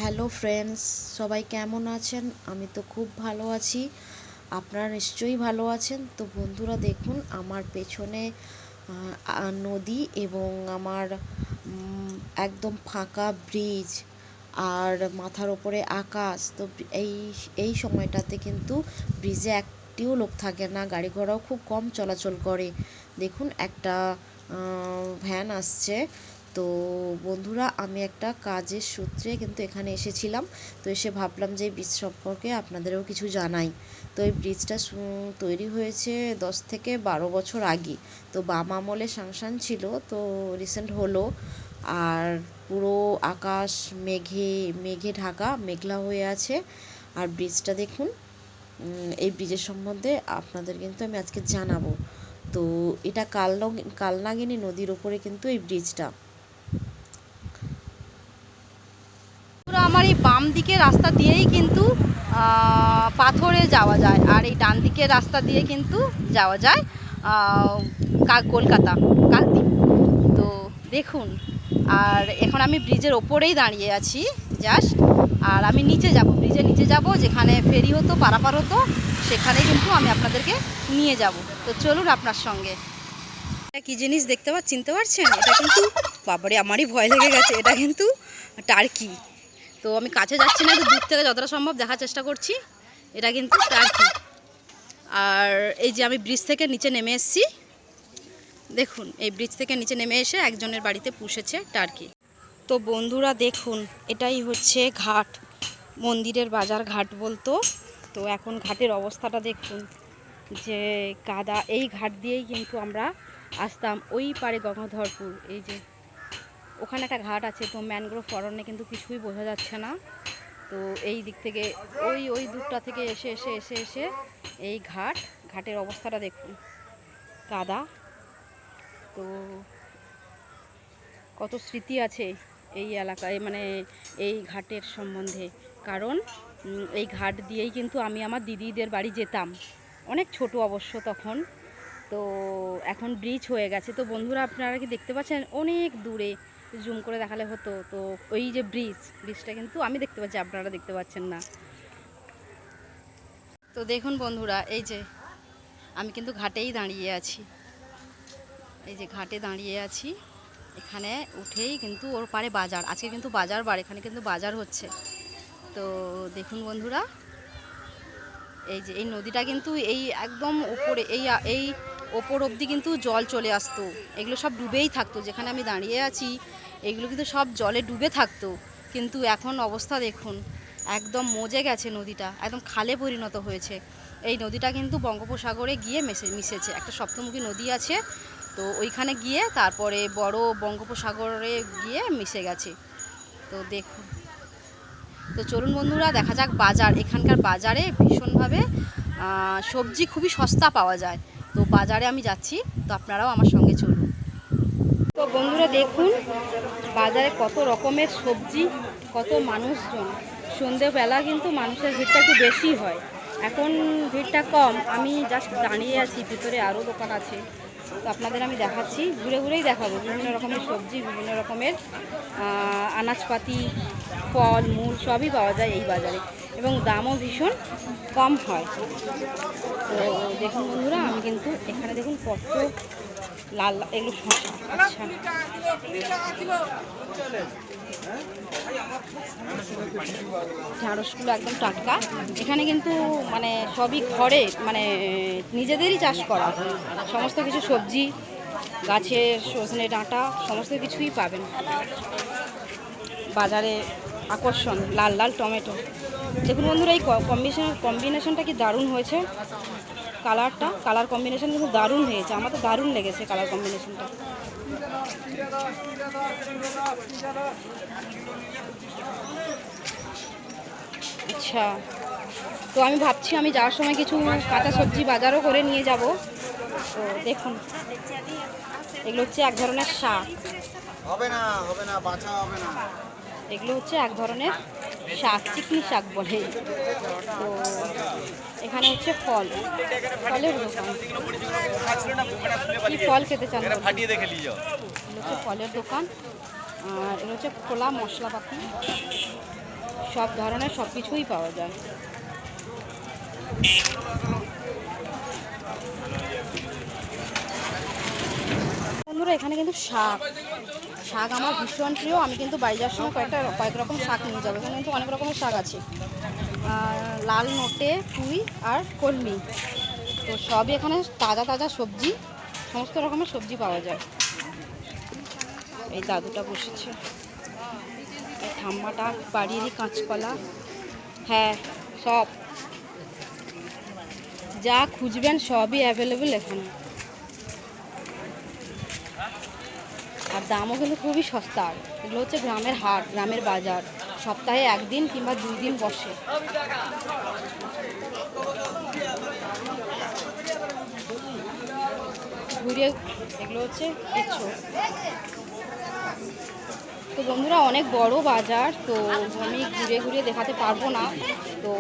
Hello friends, সবাই কেমন আছেন? আমি তো খুব ভালো আছি। আপনারা নিশ্চয়ই ভালো আছেন। তো বন্ধুরা দেখুন, আমার পেছনে নদী এবং আমার একদম ফাঁকা ব্রিজ আর মাথার ওপরে আকাশ। তো এই এই সময়টাতে কিন্তু ব্রিজে একটিও লোক থাকে না, গাড়ি ঘোড়াও খুব কম চলাচল করে। দেখুন একটা ভ্যান আসছে। তো বন্ধুরা, আমি একটা কাজের সূত্রে কিন্তু এখানে এসেছিলাম। তো এসে ভাবলাম যে এই ব্রিজ সম্পর্কে আপনাদেরও কিছু জানাই। তো এই ব্রিজটা তৈরি হয়েছে 10 থেকে 12 বছর আগে। তো বাম আমলে স্যাংশন ছিল, তো রিসেন্ট হলো। আর পুরো আকাশ মেঘে মেঘে ঢাকা, মেঘলা হয়ে আছে। আর ব্রিজটা দেখুন, এই ব্রিজের সম্বন্ধে আপনাদের কিন্তু আমি আজকে জানাবো। তো এটা কালনাগিনী নদীর ওপরে কিন্তু এই ব্রিজটা। আমার এই বাম দিকের রাস্তা দিয়েই কিন্তু পাথরে যাওয়া যায়, আর এই ডান দিকের রাস্তা দিয়ে কিন্তু যাওয়া যায় কলকাতা কাকদ্বীপ। তো দেখুন, আর এখন আমি ব্রিজের ওপরেই দাঁড়িয়ে আছি জাস্ট। আর আমি নিচে যাব, ব্রিজের নিচে যাব, যেখানে ফেরি হতো, পারাপার হতো, সেখানে কিন্তু আমি আপনাদেরকে নিয়ে যাব। তো চলুন আপনার সঙ্গে। কি জিনিস দেখতে চিনতে পারছেন? এটা কিন্তু, বাবারে আমারই ভয় লেগে গেছে, এটা কিন্তু টার্কি। তো আমি কাছে যাচ্ছি না, একটু দূর থেকে যতটা সম্ভব দেখার চেষ্টা করছি। এটা কিন্তু টার্কি। আর এই যে আমি ব্রিজ থেকে নিচে নেমে এসেছি, দেখুন এই ব্রিজ থেকে নিচে নেমে এসে একজনের বাড়িতে পুষেছে টার্কি। তো বন্ধুরা দেখুন, এটাই হচ্ছে ঘাট, মন্দিরের বাজার ঘাট বলতো। তো এখন ঘাটের অবস্থাটা দেখুন, যে কাদা। এই ঘাট দিয়েই কিন্তু আমরা আসতাম ওই পারে গঙ্গাধরপুর। এই যে ওখানে একটা ঘাট আছে, তো ম্যানগ্রোভ অরণ্যে কিন্তু কিছুই বোঝা যাচ্ছে না। তো এই দিক থেকে ওই দূরটা থেকে এসে এসে এসে এসে এই ঘাটের অবস্থাটা দেখুন, কাদা। তো কত স্মৃতি আছে এই এলাকায়, মানে এই ঘাটের সম্বন্ধে। কারণ এই ঘাট দিয়েই কিন্তু আমি আমার দিদিদের বাড়ি যেতাম, অনেক ছোট অবশ্য তখন। তো এখন ব্রিজ হয়ে গেছে। তো বন্ধুরা, আপনারা কি দেখতে পাচ্ছেন? অনেক দূরে জুম করে দেখালে হতো। তো ওই যে ব্রিজটা কিন্তু আমি দেখতে পাচ্ছি, আপনারা দেখতে পাচ্ছেন না। তো দেখুন বন্ধুরা, এই যে আমি কিন্তু ঘাটেই দাঁড়িয়ে আছি, এই যে ঘাটে দাঁড়িয়ে আছি। এখানে উঠেই কিন্তু ওর পারে বাজার, আজকে কিন্তু বাজার বার, এখানে কিন্তু বাজার হচ্ছে। তো দেখুন বন্ধুরা, এই যে এই নদীটা কিন্তু এই একদম উপরে, এই ওপর অবধি কিন্তু জল চলে আসতো। এগুলো সব ডুবেই থাকতো, যেখানে আমি দাঁড়িয়ে আছি এগুলো কিন্তু সব জলে ডুবে থাকতো। কিন্তু এখন অবস্থা দেখুন, একদম মজে গেছে নদীটা, একদম খালে পরিণত হয়েছে। এই নদীটা কিন্তু বঙ্গোপসাগরে গিয়ে মিশেছে। একটা সপ্তমুখী নদী আছে, তো ওইখানে গিয়ে তারপরে বড় বঙ্গোপসাগরে গিয়ে মিশে গেছে। তো দেখুন, তো চলুন বন্ধুরা দেখা যাক বাজার। এখানকার বাজারে ভীষণভাবে সবজি খুবই সস্তা পাওয়া যায়। তো বাজারে আমি যাচ্ছি, তো আপনারাও আমার সঙ্গে চলুন। তো বন্ধুরা দেখুন, বাজারে কত রকমের সবজি, কত মানুষজন। সন্ধেবেলা কিন্তু মানুষের ভিড়টা একটু বেশি হয়, এখন ভিড়টা কম। আমি জাস্ট দাঁড়িয়ে আছি, ভিতরে আরও দোকান আছে, তো আপনাদের আমি দেখাচ্ছি, ঘুরে ঘুরেই দেখাবো। বিভিন্ন রকমের সবজি, বিভিন্ন রকমের আনাজপাতি, ফল মূল সবই পাওয়া যায় এই বাজারে, এবং দামও ভীষণ কম হয়। তো দেখুন বন্ধুরা, আমি কিন্তু এখানে দেখুন কত লাল, এগুলো শসা। আচ্ছা, ঢ্যাঁড়সগুলো একদম টাটকা। এখানে কিন্তু মানে সবই ঘরে, মানে নিজেদেরই চাষ করা সমস্ত কিছু সবজি, গাছের সজনে ডাঁটা সমস্ত কিছুই পাবেন বাজারে। আকর্ষণ লাল লাল টমেটো। দেখুন বন্ধুরা, এই কম্বিনেশনটা কি দারুণ হয়েছে। কালার কম্বিনেশন কিন্তু দারুণ হয়েছে, আমার তো দারুণ লেগেছে কালার কম্বিনেশনটা। আচ্ছা, তো আমি ভাবছি আমি যাওয়ার সময় কিছু কাঁচা সবজি বাজারও করে নিয়ে যাব। তো দেখুন, এগুলো হচ্ছে এক ধরনের শাক, এগুলো হচ্ছে এক ধরনের শাক, চিকনি শাক বলে। তো এখানে হচ্ছে ফলের দোকান। কি ফল খেতে চান? এগুলো হচ্ছে ফলের দোকান। আর এগুলো হচ্ছে খোলা মশলাপাতি। সব ধরনের সব কিছুই পাওয়া যায়। বন্ধুরা এখানে কিন্তু শাক শাক আমার ভীষণ প্রিয়। আমি কিন্তু বাড়ি যাওয়ার সময় কয়েক রকম শাক নিয়ে যাবো। এখানে কিন্তু অনেক রকমের শাক আছে, লাল নোটে, পুঁই আর কলমি। তো সবই এখানে তাজা তাজা সবজি, সমস্ত রকমের সবজি পাওয়া যায়। এই দাদুটা বসেছে, এই ঠাম্মাটা বাড়িরই কাঁচকলা, হ্যাঁ সব যা খুঁজবেন সবই অ্যাভেলেবেল এখানে। আর দামও কিন্তু খুবই সস্তা। এগুলো হচ্ছে গ্রামের হাট, গ্রামের বাজার, সপ্তাহে 1 দিন কিংবা 2 দিন বসে। ঘুরিয়ে এগুলো হচ্ছে এঁচো। তো বন্ধুরা অনেক বড় বাজার, তো আমি ঘুরে ঘুরে দেখাতে পারবো না। তো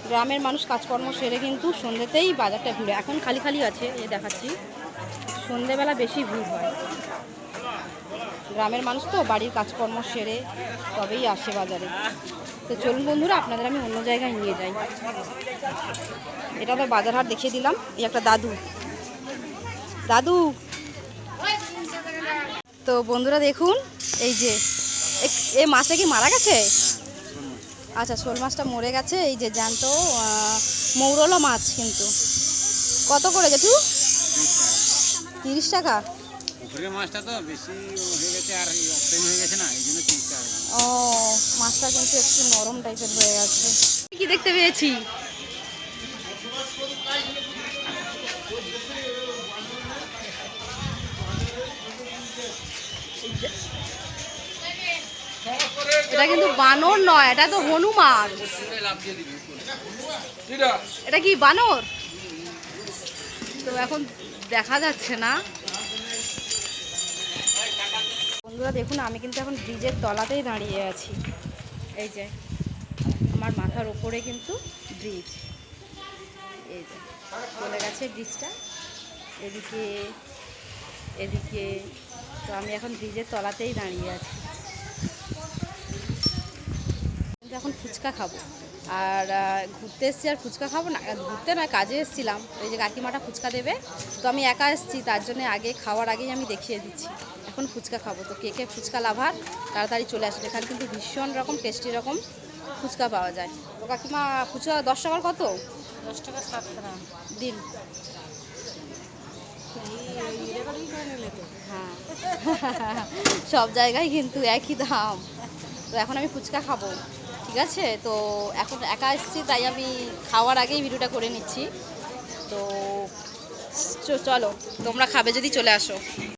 গ্রামের মানুষ কাজকর্ম সেরে কিন্তু সন্ধ্যেতেই বাজারটা ঘুরে, এখন খালি খালি আছে এই দেখাচ্ছি, সন্ধ্যেবেলা বেশি ভিড় হয়। গ্রামের মানুষ তো বাড়ির কাজকর্ম সেরে তবেই আসে বাজারে। তো চলুন বন্ধুরা আপনাদের আমি অন্য জায়গায় নিয়ে যাই। এটা তো বাজার হাট দেখিয়ে দিলাম। এই একটা দাদু, দাদু। তো বন্ধুরা দেখুন, এই যে এই মাছটা কি মারা গেছে? আচ্ছা, শোল মাছটা মরে গেছে। এই যে জ্যান্ত মৌরলা মাছ কিন্তু। কত করে জেঠু? 30 টাকা। পুকুরের মাছটা তো বেশি হয়ে গেছে আর অপটাইম হয়ে গেছে না, এই জন্য 30 টাকা। ও, মাছটা কিন্তু একটু নরম টাইপের হয়ে গেছে। কি দেখতে পেয়েছি? এটা কিন্তু বানর নয়, এটা তো হনুমান। এটা কি বানর? তো এখন দেখা যাচ্ছে না। বন্ধুরা দেখুন, আমি কিন্তু এখন ব্রিজের তলাতেই দাঁড়িয়ে আছি। এই যে আমার মাথার উপরে কিন্তু ব্রিজ, এই যে চলে গেছে ব্রিজটা এদিকে এদিকে। তো আমি এখন ব্রিজের তলাতেই দাঁড়িয়ে আছি। কিন্তু এখন ফুচকা খাবো। আর ঘুরতে এসেছি আর ফুচকা খাবো না, ঘুরতে নয় কাজে এসেছিলাম। ওই যে কাকিমাটা ফুচকা দেবে, তো আমি একা এসেছি, তার জন্য আগে খাওয়ার আগেই আমি দেখিয়ে দিচ্ছি। এখন ফুচকা খাবো। তো কে কে ফুচকা লাভার তাড়াতাড়ি চলে আসবে, এখানে কিন্তু ভীষণ রকম টেস্টি রকম ফুচকা পাওয়া যায়। তো কাকিমা ফুচকা 10 টাকার কত? 10 টাকা 7 টাকা দিন। হ্যাঁ সব জায়গায় কিন্তু একই দাম। তো এখন আমি ফুচকা খাবো, ঠিক আছে? তো এখন একা এসেছি, তাই আমি খাওয়ার আগেই ভিডিওটা করে নিচ্ছি। তো চলো, তোমরা খাবে যদি চলে আসো।